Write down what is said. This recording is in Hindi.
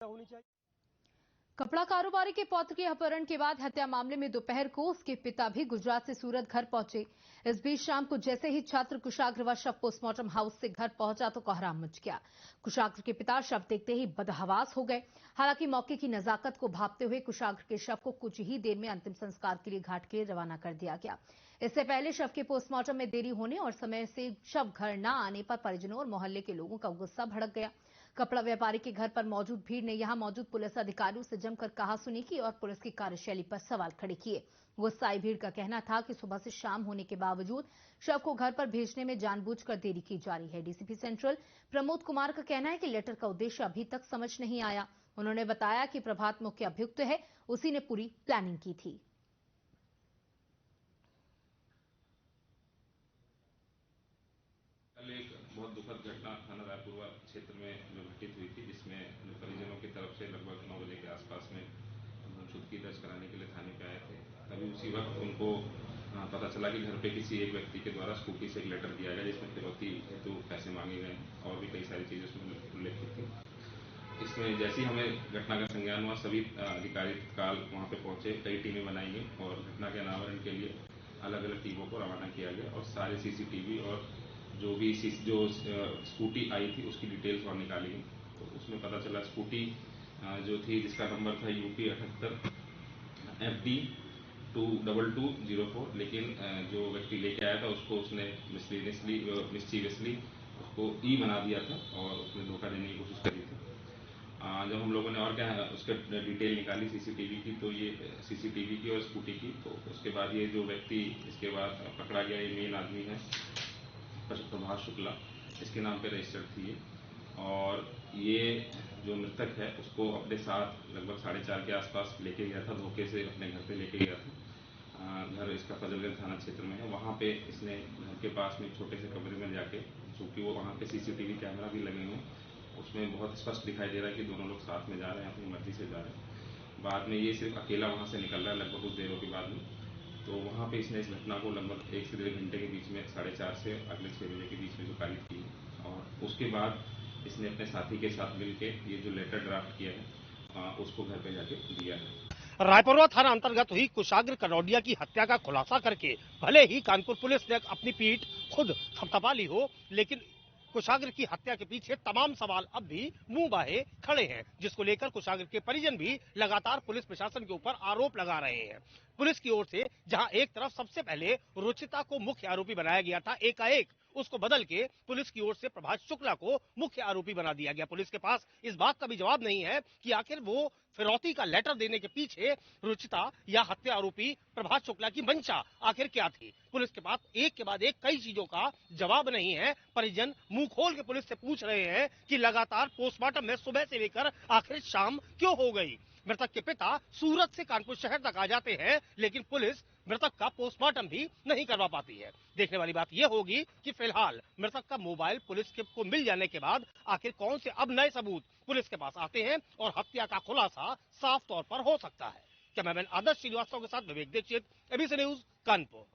होनी चाहिए। कपड़ा कारोबारी के पौत्र के अपहरण के बाद हत्या मामले में दोपहर को उसके पिता भी गुजरात से सूरत घर पहुंचे। इस बीच शाम को जैसे ही छात्र कुशाग्र व शव पोस्टमार्टम हाउस से घर पहुंचा तो कोहराम मच गया। कुशाग्र के पिता शव देखते ही बदहवास हो गए। हालांकि मौके की नजाकत को भांपते हुए कुशाग्र के शव को कुछ ही देर में अंतिम संस्कार के लिए घाट के लिए रवाना कर दिया गया। इससे पहले शव के पोस्टमार्टम में देरी होने और समय से शव घर न आने पर परिजनों और मोहल्ले के लोगों का गुस्सा भड़क गया। कपड़ा व्यापारी के घर पर मौजूद भीड़ ने यहां मौजूद पुलिस अधिकारियों से जमकर कहासुनी की और पुलिस की कार्यशैली पर सवाल खड़े किए। गुस्साई भीड़ का कहना था कि सुबह से शाम होने के बावजूद शव को घर पर भेजने में जानबूझकर देरी की जा रही है। डीसीपी सेंट्रल प्रमोद कुमार का कहना है कि लेटर का उद्देश्य अभी तक समझ नहीं आया। उन्होंने बताया कि प्रभात मुख्य अभियुक्त है, उसी ने पूरी प्लानिंग की थी। कल एक बहुत दुखद घटना थाना रायपुर क्षेत्र में जो घटित हुई थी, जिसमें परिजनों की तरफ से लगभग 9 बजे के आसपास में गुमशुदगी दर्ज कराने के लिए थाने पे आए थे। तभी उसी वक्त उनको पता चला कि घर पे किसी एक व्यक्ति के द्वारा स्कूटी से एक लेटर दिया गया, जिसमें फिरौती हेतु पैसे मांगे गए और भी कई सारी चीजें उसमें उल्लेखित थी। इसमें जैसे ही हमें घटना का संज्ञान हुआ, सभी अधिकारी तत्काल वहाँ पे पहुंचे। कई टीमें बनाई गई और घटना के अनावरण के लिए अलग अलग टीमों को रवाना किया गया और सारे सीसीटीवी और जो स्कूटी आई थी उसकी डिटेल्स और निकाली गई। तो उसमें पता चला स्कूटी जो थी, जिसका नंबर था UP 78 FD 22204, लेकिन जो व्यक्ति लेके आया था उसको उसने मिस्चीवियसली उसको ई बना दिया था और उसने धोखा देने की कोशिश करी थी। जब हम लोगों ने और क्या उसके डिटेल निकाली सीसीटीवी की, तो ये सीसीटीवी की और स्कूटी की, तो उसके बाद ये जो व्यक्ति इसके बाद पकड़ा गया, ये मेन आदमी है प्रभात शुक्ला, इसके नाम पे रजिस्टर्ड थी ये। और ये जो मृतक है उसको अपने साथ लगभग 4:30 के आसपास लेके गया था, धोखे से अपने घर पे लेके गया था। घर इसका फजलगंज थाना क्षेत्र में है। वहाँ पे इसने घर के पास में छोटे से कमरे में जाके, चूँकि वो वहाँ पे सीसीटीवी कैमरा भी लगे हुए, उसमें बहुत स्पष्ट दिखाई दे रहा है कि दोनों लोग साथ में जा रहे हैं, अपनी मर्जी से जा रहे हैं। बाद में ये सिर्फ अकेला वहाँ से निकल रहा है लगभग कुछ देरों के बाद में। तो वहाँ पे इसने इस घटना को लगभग 1 से 1.5 घंटे के बीच में 4:30 से अगले 6 बजे के बीच में जो कारित की है। और उसके बाद इसने अपने साथी के साथ मिलकर ये जो लेटर ड्राफ्ट किया है उसको घर पे जाके दिया है। रायपुरवा थाना अंतर्गत हुई कुशाग्र कनौडिया की हत्या का खुलासा करके भले ही कानपुर पुलिस ने अपनी पीठ खुद थपथपा ली हो, लेकिन कुशाग्र की हत्या के पीछे तमाम सवाल अब भी मुंह बाहे खड़े हैं, जिसको लेकर कुशाग्र के परिजन भी लगातार पुलिस प्रशासन के ऊपर आरोप लगा रहे हैं। पुलिस की ओर से जहां एक तरफ सबसे पहले रुचिता को मुख्य आरोपी बनाया गया था, एकाएक उसको बदल के पुलिस की ओर से प्रभात शुक्ला को मुख्य आरोपी बना दिया गया। पुलिस के पास इस बात का भी जवाब नहीं है कि आखिर वो फिरौती का लेटर देने के पीछे रुचिता या हत्या आरोपी प्रभात शुक्ला की मंशा आखिर क्या थी। पुलिस के पास एक के बाद एक कई चीजों का जवाब नहीं है। परिजन मुंह खोल के पुलिस से पूछ रहे हैं कि लगातार पोस्टमार्टम में सुबह से लेकर आखिर शाम क्यों हो गई। मृतक के पिता सूरत से कानपुर शहर तक आ जाते हैं, लेकिन पुलिस मृतक का पोस्टमार्टम भी नहीं करवा पाती है। देखने वाली बात यह होगी कि फिलहाल मृतक का मोबाइल पुलिस को मिल जाने के बाद आखिर कौन से अब नए सबूत पुलिस के पास आते हैं और हत्या का खुलासा साफ तौर पर हो सकता है। कैमरामैन आदर्श श्रीवास्तव के साथ विवेक दीक्षित, ABC न्यूज, कानपुर।